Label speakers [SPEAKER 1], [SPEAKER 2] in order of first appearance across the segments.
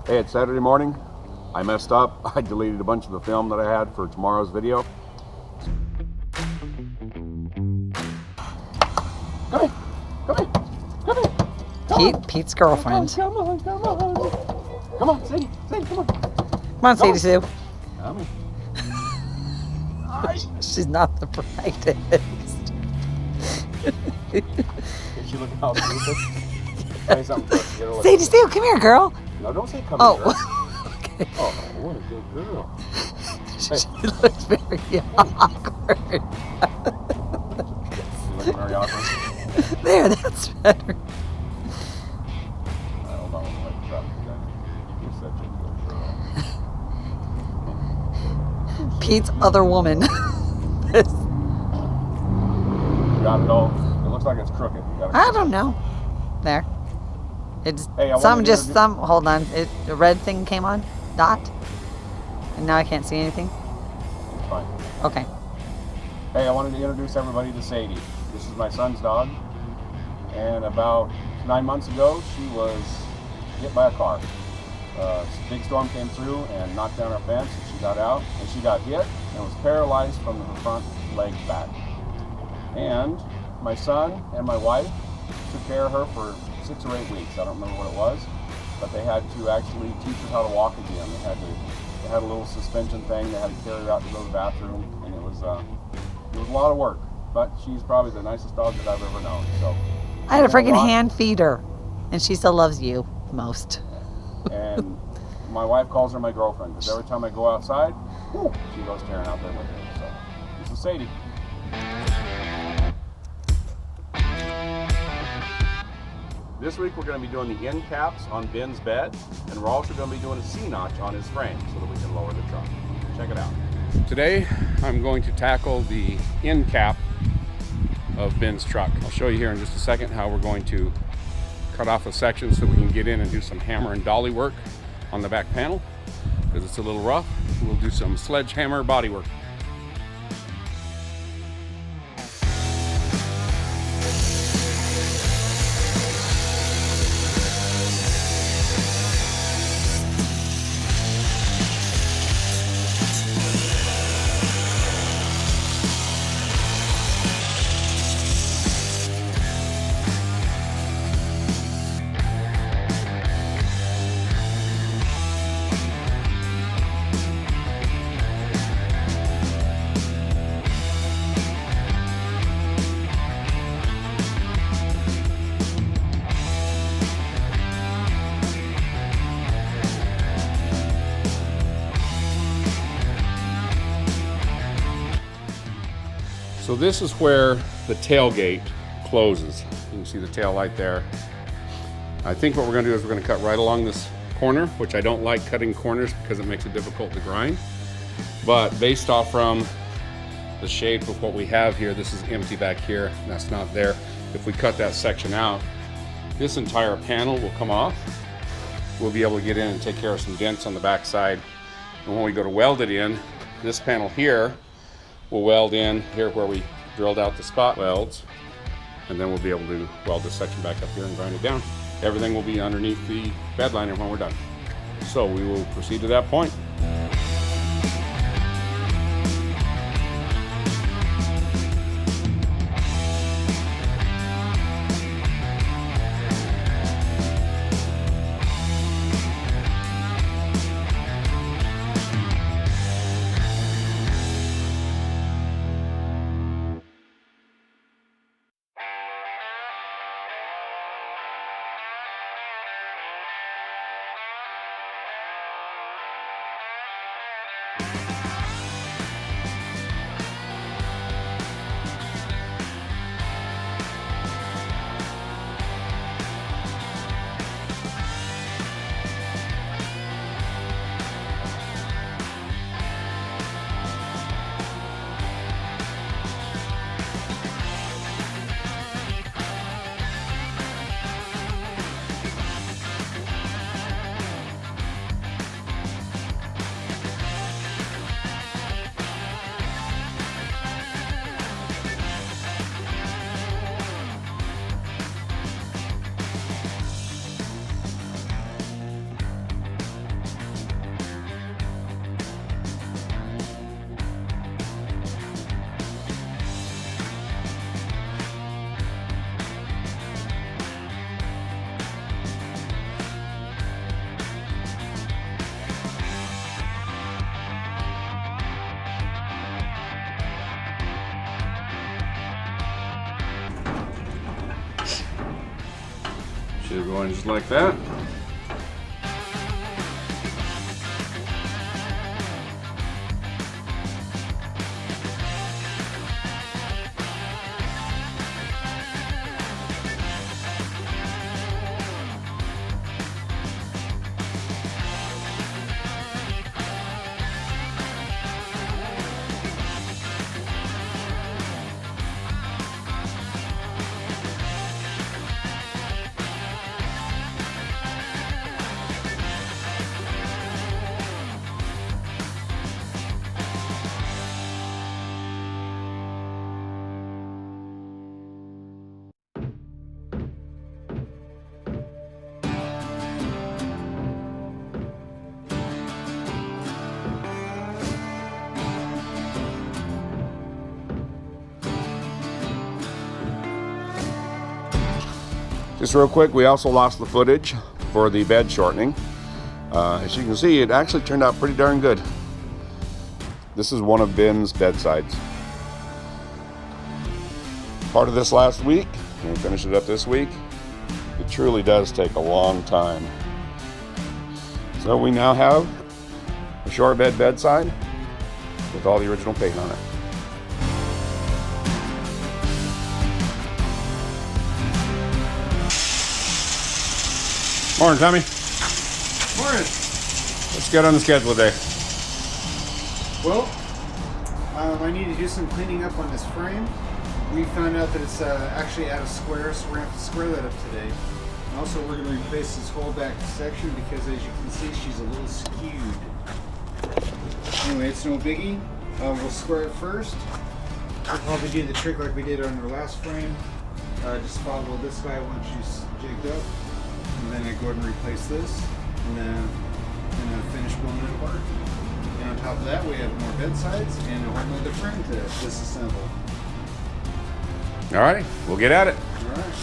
[SPEAKER 1] Hey, it's Saturday morning. I messed up. I deleted a bunch of the film that I had for tomorrow's video. Come here. Come here. Come here. Come on.
[SPEAKER 2] Pete's girlfriend.
[SPEAKER 1] Come on. Come on, Sadie. Sadie, come on.
[SPEAKER 2] Come on, Sadie Sue.
[SPEAKER 1] Come here.
[SPEAKER 2] She's not the brightest.
[SPEAKER 1] She look how stupid. Say something first. Get her look.
[SPEAKER 2] Sadie Sue, come here, girl.
[SPEAKER 1] No, don't say come
[SPEAKER 2] Oh,
[SPEAKER 1] here.
[SPEAKER 2] okay.
[SPEAKER 1] Oh, what a good girl.
[SPEAKER 2] She looks very awkward.
[SPEAKER 1] You look very awkward.
[SPEAKER 2] There, that's better.
[SPEAKER 1] Hold on, let me drop you down. You're such a good girl.
[SPEAKER 2] Pete's other woman.
[SPEAKER 1] You got it all. It looks like it's crooked. You gotta
[SPEAKER 2] I don't know. There. It's
[SPEAKER 1] Hey, I
[SPEAKER 2] some
[SPEAKER 1] wanted to
[SPEAKER 2] just
[SPEAKER 1] introduce-
[SPEAKER 2] some. Hold on. The red thing came on. Dot. And now I can't see anything.
[SPEAKER 1] It's fine.
[SPEAKER 2] Okay.
[SPEAKER 1] Hey, I wanted to introduce everybody to Sadie. This is my son's dog. And about 9 months ago, she was hit by a car. A big storm came through and knocked down her fence, and she got out, and she got hit and was paralyzed from her front leg back. And my son and my wife took care of her for 6 or 8 weeks. I don't remember what it was, but they had to actually teach her how to walk again. They had a little suspension thing. They had to carry her out to go to the bathroom, and it was a lot of work. But she's probably the nicest dog that I've ever known. So
[SPEAKER 2] I had a freaking hand feed her, and she still loves you the most.
[SPEAKER 1] And my wife calls her my girlfriend because every time I go outside, she goes tearing out there with me. So this is Sadie. This week we're going to be doing the end caps on Ben's bed, and we're also going to be doing a C-notch on his frame so that we can lower the truck. Check it out. Today I'm going to tackle the end cap of Ben's truck. I'll show you here in just a second how we're going to cut off a section so we can get in and do some hammer and dolly work on the back panel because it's a little rough. We'll do some sledgehammer body work. So this is where the tailgate closes. You can see the tail light there. I think what we're going to do is we're going to cut right along this corner, which I don't like cutting corners because it makes it difficult to grind. But based off from the shape of what we have here, this is empty back here, and that's not there. If we cut that section out, this entire panel will come off. We'll be able to get in and take care of some dents on the back side. And when we go to weld it in, this panel here will weld in here where we drilled out the spot welds, and then we'll be able to weld this section back up here and grind it down. Everything will be underneath the bed liner when we're done. So we will proceed to that point. Should go in just like that. Just real quick, we also lost the footage for the bed shortening. As you can see, it actually turned out pretty darn good. This is one of Ben's bedsides. Part of this last week, and we finished it up this week. It truly does take a long time. So we now have a short bed bedside with all the original paint on it. Morning, Tommy.
[SPEAKER 3] Morning.
[SPEAKER 1] Let's get on the schedule today.
[SPEAKER 3] Well, I need to do some cleaning up on this frame. We found out that it's actually out of square, so we're going to have to square that up today. And also, we're going to replace this whole back section because, as you can see, she's a little skewed. Anyway, it's no biggie. We'll square it first. We'll probably do the trick like we did on our last frame. Just follow this guy once she's jigged up. And then I go ahead and replace this, and then finish blowing it apart. And on top of that, we have more bedsides and a whole other frame to disassemble.
[SPEAKER 1] All right, we'll get at it.
[SPEAKER 3] All right.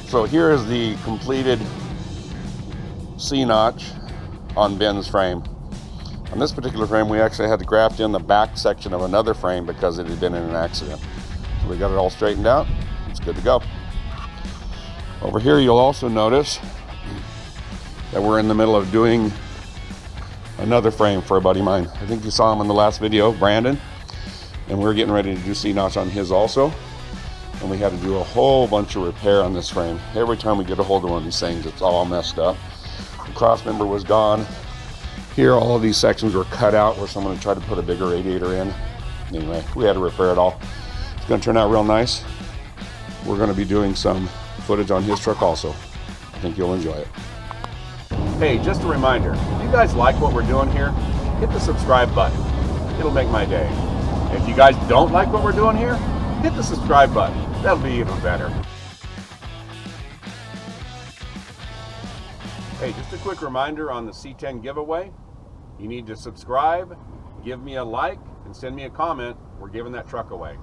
[SPEAKER 1] So here is the completed C-notch on Ben's frame. On this particular frame, we actually had to graft in the back section of another frame because it had been in an accident. So we got it all straightened out. It's good to go. Over here, you'll also notice that we're in the middle of doing another frame for a buddy of mine. I think you saw him in the last video, Brandon. And we're getting ready to do C-notch on his also. And we had to do a whole bunch of repair on this frame. Every time we get a hold of one of these things, it's all messed up. The cross member was gone. Here, all of these sections were cut out where someone had tried to put a bigger radiator in. Anyway, we had to repair it all. It's gonna turn out real nice. We're gonna be doing some footage on his truck also. I think you'll enjoy it. Hey, just a reminder, if you guys like what we're doing here, hit the subscribe button. It'll make my day. If you guys don't like what we're doing here, hit the subscribe button. That'll be even better. Hey, just a quick reminder on the C10 giveaway. You need to subscribe, give me a like, and send me a comment. We're giving that truck away.